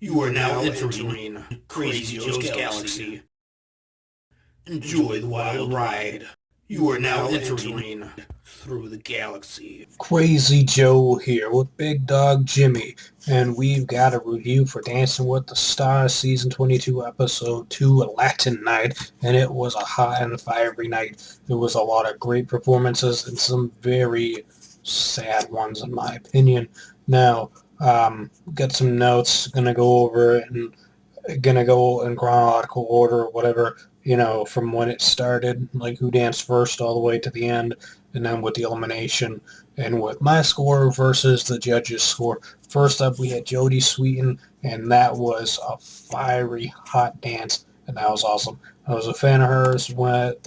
You are now entering Crazy Joe's Galaxy. Enjoy the wild ride. You are now entering through the galaxy. Crazy Joe here with Big Dog Jimmy, and we've got a review for Dancing with the Stars Season 22 Episode 2 Latin Night, and it was a hot and fiery night. There was a lot of great performances and some very sad ones in my opinion. Now, got some notes, gonna go over it and gonna go in chronological order or whatever, from when it started, like who danced first all the way to the end, and then with the elimination, and with my score versus the judges' score. First up, we had Jodie Sweetin, and that was a fiery, hot dance, and that was awesome. I was a fan of hers with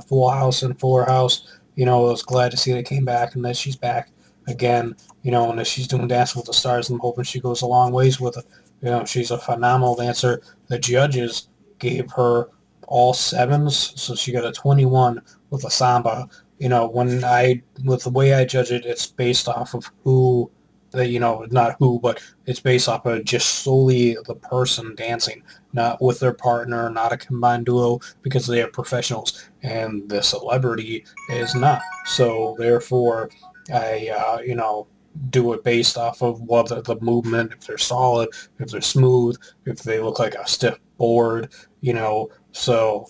Full House and Fuller House. I was glad to see they came back and that she's back again, and that she's doing Dancing with the Stars. I'm hoping she goes a long ways with it. She's a phenomenal dancer. The judges gave her all sevens, so she got a 21 with a samba. With the way I judge it, it's based off of not who, but it's based off of just solely the person dancing, not with their partner, not a combined duo, because they are professionals, and the celebrity is not. So therefore, I do it based off of whether the movement, if they're solid, if they're smooth, if they look like a stiff board, So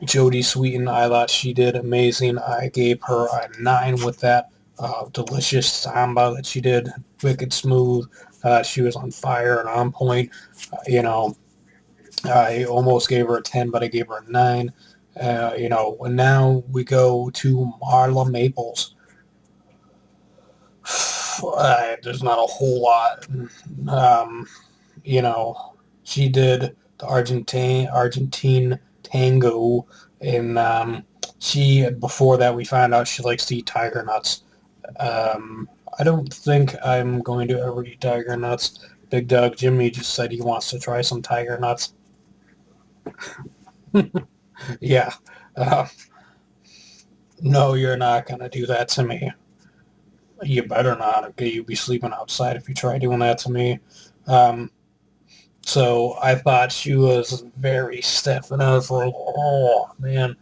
Jodie Sweetin, I thought she did amazing. I gave her a 9 with that delicious samba that she did, wicked smooth. She was on fire and on point. I almost gave her a 10, but I gave her a 9. And now we go to Marla Maples. There's not a whole lot. Um, you know, she did the Argentine tango, and she before that we found out she likes to eat tiger nuts. I don't think I'm going to ever eat tiger nuts. Big Dog Jimmy just said he wants to try some tiger nuts. Yeah. Uh, no, you're not going to do that to me. You better not. Okay, you'll be sleeping outside if you try doing that to me. Um, so I thought she was very stiff, and I was like, oh man,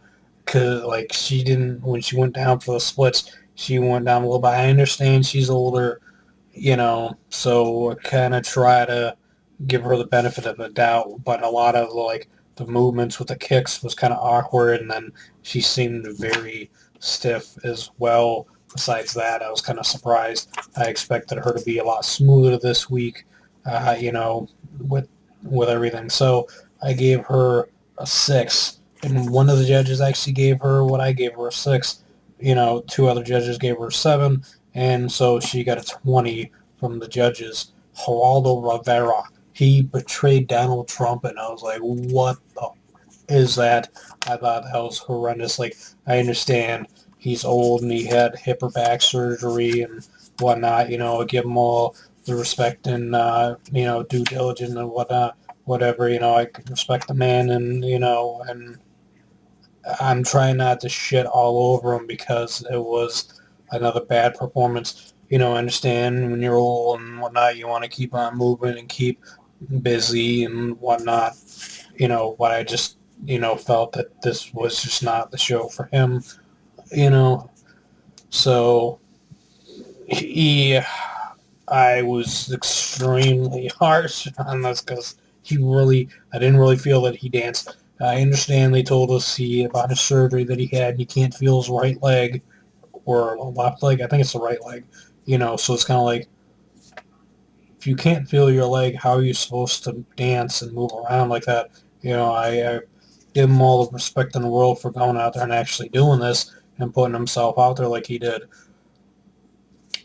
because like she didn't when she went down for the splits, she went down a little bit. I understand she's older, so I kind of try to give her the benefit of the doubt, but a lot of like the movements with the kicks was kind of awkward, and then she seemed very stiff as well. Besides that, I was kind of surprised. I expected her to be a lot smoother this week, with everything. So I gave her a 6, and one of the judges actually gave her what I gave her, a 6. Two other judges gave her a 7, and so she got a 20 from the judges. Geraldo Rivera, he betrayed Donald Trump, and I was like, what the is that? I thought that was horrendous. Like, I understand he's old and he had hip or back surgery and whatnot. I give him all the respect and due diligence and whatnot. Whatever. I respect the man, and I'm trying not to shit all over him because it was another bad performance. I understand when you're old and whatnot, you want to keep on moving and keep busy and whatnot. But I just, felt that this was just not the show for him, you know. So he, I was extremely harsh on this because I didn't really feel that he danced. I understand they told us about his surgery that he had. He can't feel his right leg or left leg. I think it's the right leg. So it's kind of like, if you can't feel your leg, how are you supposed to dance and move around like that? I give him all the respect in the world for going out there and actually doing this and putting himself out there like he did.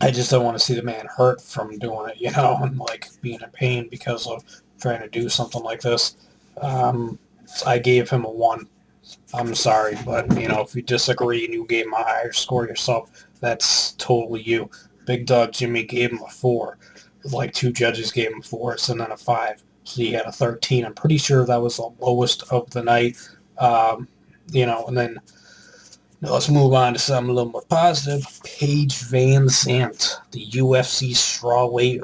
I just don't want to see the man hurt from doing it, and like being in pain because of trying to do something like this. I gave him a 1. I'm sorry, but if you disagree and you gave him a higher score yourself, that's totally you. Big Dog Jimmy gave him a 4. Like 2 judges gave him 4s and then a 5. So he had a 13. I'm pretty sure that was the lowest of the night. And then let's move on to something a little more positive. Paige Van Zandt, the UFC strawweight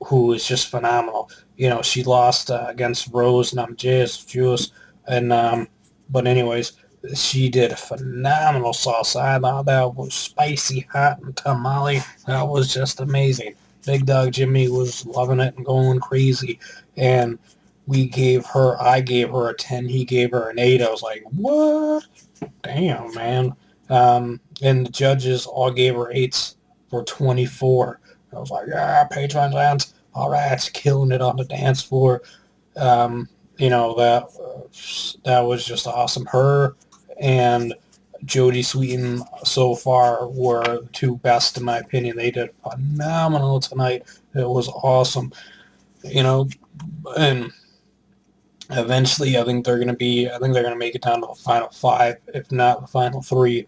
who is just phenomenal. You know, she lost against Rose Namajunas, and but anyways, she did a phenomenal salsa. I thought that was spicy, hot, and tamale. That was just amazing. Big Dog Jimmy was loving it and going crazy, and I gave her a 10, he gave her an 8. I was like, what? Damn, man. And the judges all gave her 8s for 24. I was like, yeah, Patreon dance. All right, killing it on the dance floor. You know, that was just awesome. Her and Jodie Sweetin so far were the two best in my opinion. They did phenomenal tonight. It was awesome. You know, and eventually I think they're gonna make it down to the final 5, if not the final 3.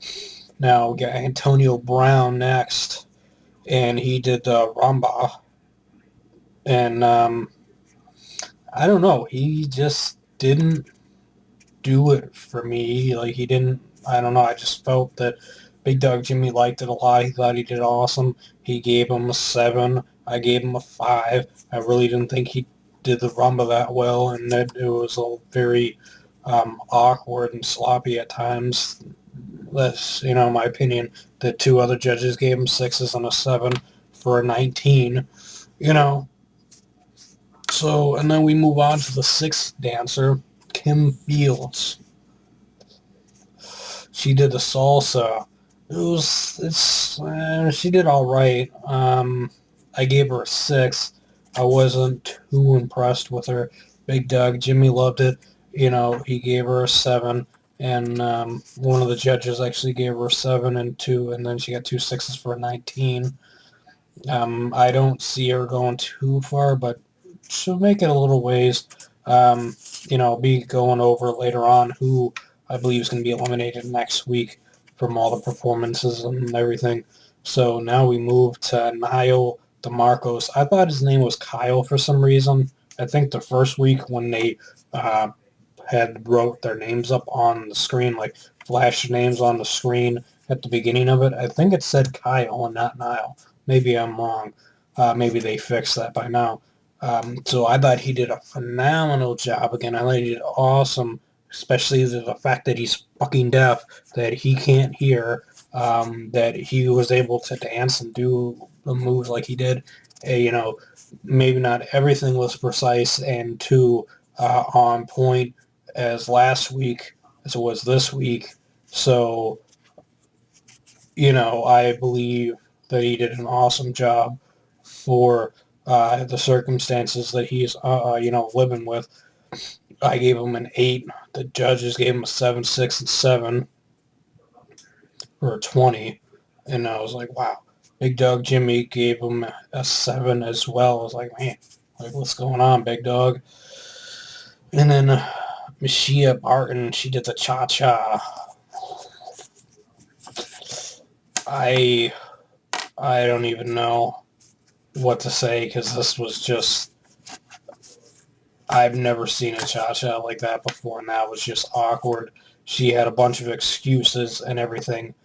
Now we got Antonio Brown next, and he did rumba, and I don't know, he just didn't do it for me. Like, he didn't. I don't know. I just felt that Big Dog Jimmy liked it a lot. He thought he did awesome. He gave him a 7. I gave him a 5. I really didn't think he did the rumba that well, and that it was a very awkward and sloppy at times. That's, my opinion. The two other judges gave him 6s and a 7 for a 19. You know. So, and then we move on to the 6th dancer, Kim Fields. She did the salsa. She did all right. I gave her a 6. I wasn't too impressed with her. Big Doug Jimmy loved it. He gave her a 7, and one of the judges actually gave her a 7 and 2, and then she got 2 6s for a 19. I don't see her going too far, but she'll make it a little ways. I'll be going over later on who I believe is going to be eliminated next week from all the performances and everything. So now we move to Niall DeMarcos. I thought his name was Kyle for some reason. I think the first week when they had wrote their names up on the screen, like flashed names on the screen at the beginning of it, I think it said Kyle and not Niall. Maybe I'm wrong. Maybe they fixed that by now. So I thought he did a phenomenal job again. I thought he did awesome, especially the fact that he's fucking deaf, that he can't hear, that he was able to dance and do the moves like he did. Maybe not everything was precise and too on point as last week as it was this week. So, I believe that he did an awesome job for the circumstances that he's, living with. I gave him an 8. The judges gave him a 7, 6, and 7 for a 20. And I was like, wow. Big Dog Jimmy gave him a 7 as well. I was like, man, what's going on, Big Dog? And then Mashia Barton, she did the cha-cha. I don't even know what to say because this was just, I've never seen a cha-cha like that before, and that was just awkward. She had a bunch of excuses and everything,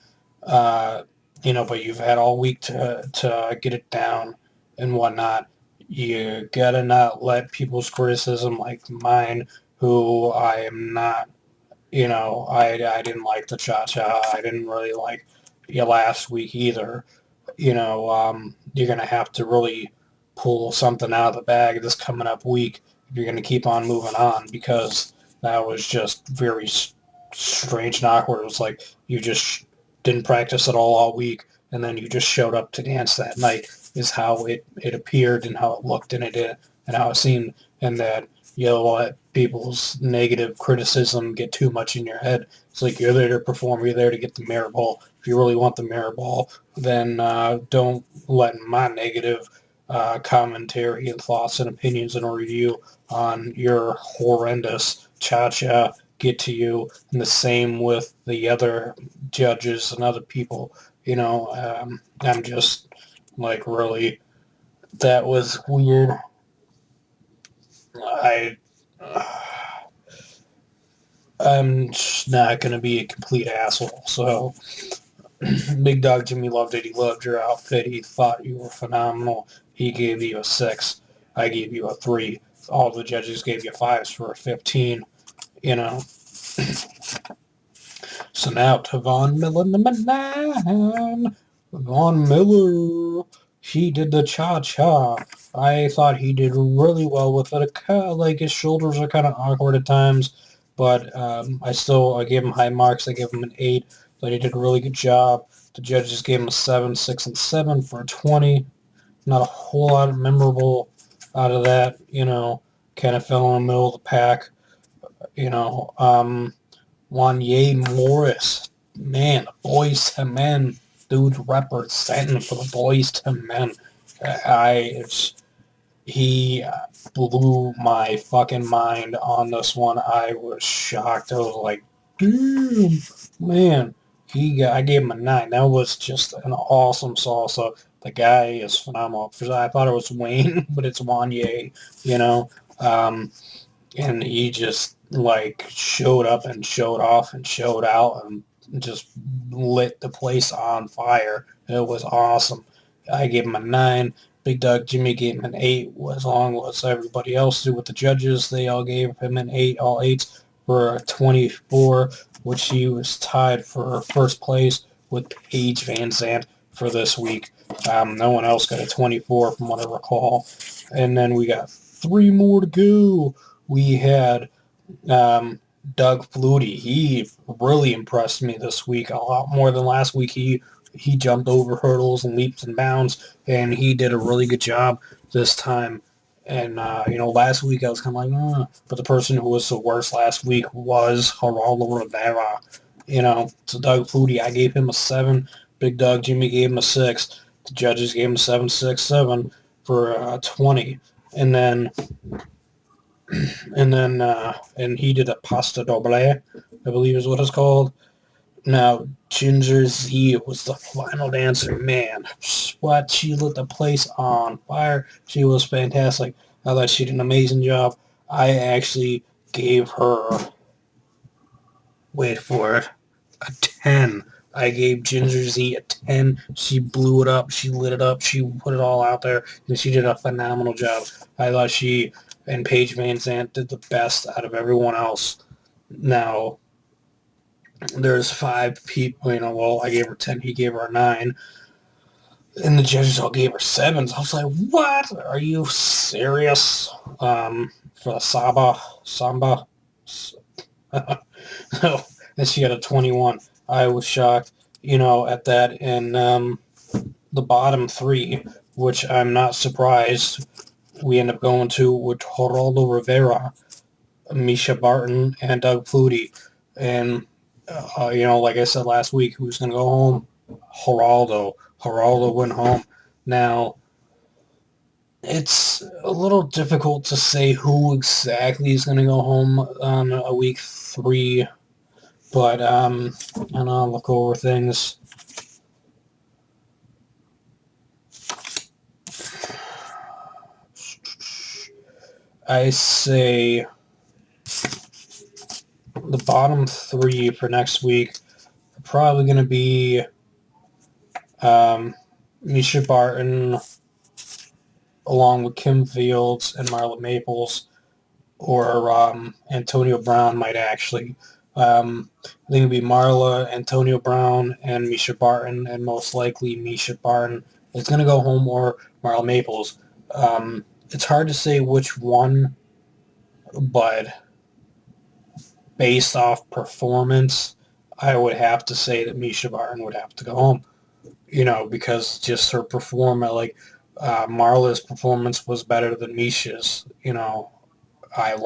but you've had all week to get it down and whatnot. You gotta not let people's criticism like mine, who I am not, I didn't like the cha-cha. I didn't really like last week either. You're going to have to really pull something out of the bag this coming up week if you're going to keep on moving on, because that was just very strange and awkward. It was like you just didn't practice at all week, and then you just showed up to dance that night is how it appeared and how it looked and and how it seemed, and that let people's negative criticism get too much in your head. It's like you're there to perform, you're there to get the merit ball. If you really want the merit ball, then don't let my negative commentary and thoughts and opinions and a review on your horrendous cha-cha get to you. And the same with the other judges and other people. I'm just like, really, that was weird. I'm just not going to be a complete asshole. So, Big Dog Jimmy loved it. He loved your outfit. He thought you were phenomenal. He gave you a 6. I gave you a 3. All the judges gave you 5s for a 15, you know. So now to Von Miller, number 9. Von Miller, he did the cha-cha. I thought he did really well with it. Like, his shoulders are kind of awkward at times, but I gave him high marks. I gave him an 8. Thought he did a really good job. The judges gave him a 7, 6, and 7 for a 20. Not a whole lot of memorable out of that, you know. Kind of fell in the middle of the pack, you know. Wanye Morris, man, the boys to men, dude's representing for the boys to men. He blew my fucking mind on this one. I was shocked. I was like, damn, man. I gave him a 9. That was just an awesome salsa. The guy is phenomenal. I thought it was Wayne, but it's Wanye, you know. And he just like showed up and showed off and showed out and just lit the place on fire. It was awesome. I gave him a 9. Big Doug Jimmy gave him an 8, as long as everybody else did with the judges. They all gave him an 8, all 8s for a 24, which he was tied for first place with Paige Van Zandt for this week. No one else got a 24 from what I recall. And then we got 3 more to go. We had Doug Flutie. He really impressed me this week, a lot more than last week. He jumped over hurdles and leaps and bounds, and he did a really good job this time. And, last week I was kind of like, but the person who was the worst last week was Geraldo Rivera. So Doug Flutie, I gave him a 7. Big Doug Jimmy gave him a 6. The judges gave him a 7, 6, 7 for 20. And then and he did a pasta doble, I believe is what it's called. Now, Ginger Z was the final dancer. Man, what, she lit the place on fire. She was fantastic. I thought she did an amazing job. I actually gave her, wait for it, a 10. I gave Ginger Z a 10. She blew it up. She lit it up. She put it all out there, and she did a phenomenal job. I thought she and Paige Van Zandt did the best out of everyone else. Now, there's 5 people, I gave her 10. He gave her a 9. And the judges all gave her 7s. I was like, what? Are you serious? For the Samba. No, and she got a 21. I was shocked, at that. And the bottom 3, which I'm not surprised, we end up going to with Geraldo Rivera, Misha Barton, and Doug Flutie. And, like I said last week, who's going to go home? Geraldo. Geraldo went home. Now, it's a little difficult to say who exactly is going to go home on a week 3, but and I'll look over things. I say the bottom 3 for next week are probably going to be Misha Barton, along with Kim Fields and Marla Maples, or Antonio Brown might actually. I think it'd be Marla, Antonio Brown, and Misha Barton, and most likely Misha Barton is going to go home, or Marla Maples. It's hard to say which one, but based off performance, I would have to say that Misha Barton would have to go home. Because just her performance, Marla's performance was better than Misha's. I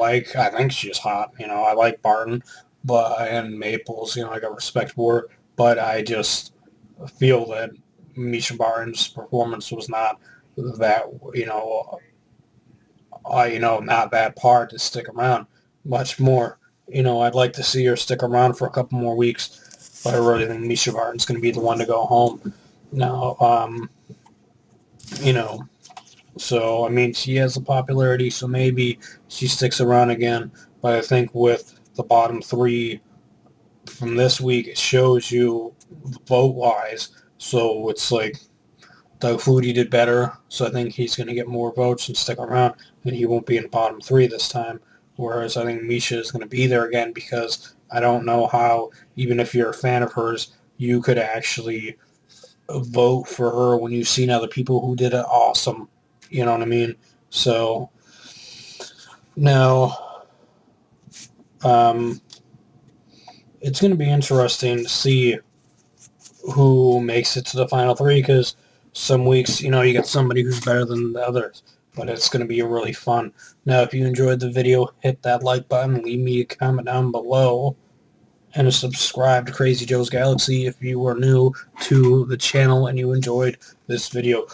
think she's hot. I like Barton, and Maples. I got respect for her, but I just feel that Misha Barton's performance was not that, not that par to stick around much more. I'd like to see her stick around for a couple more weeks, but I really think Misha Barton's going to be the one to go home. Now, so, she has the popularity, so maybe she sticks around again. But I think with the bottom 3 from this week, it shows you vote-wise. So it's like, Doug Flutie did better, so I think he's going to get more votes and stick around, and he won't be in the bottom 3 this time. Whereas I think Misha is going to be there again, because I don't know how, even if you're a fan of hers, you could actually vote for her when you've seen other people who did it awesome. You know what I mean? So, now, it's going to be interesting to see who makes it to the final 3, because some weeks, you get somebody who's better than the others, but it's going to be really fun. Now, if you enjoyed the video, hit that like button, leave me a comment down below, and subscribe to Crazy Joe's Galaxy if you are new to the channel and you enjoyed this video.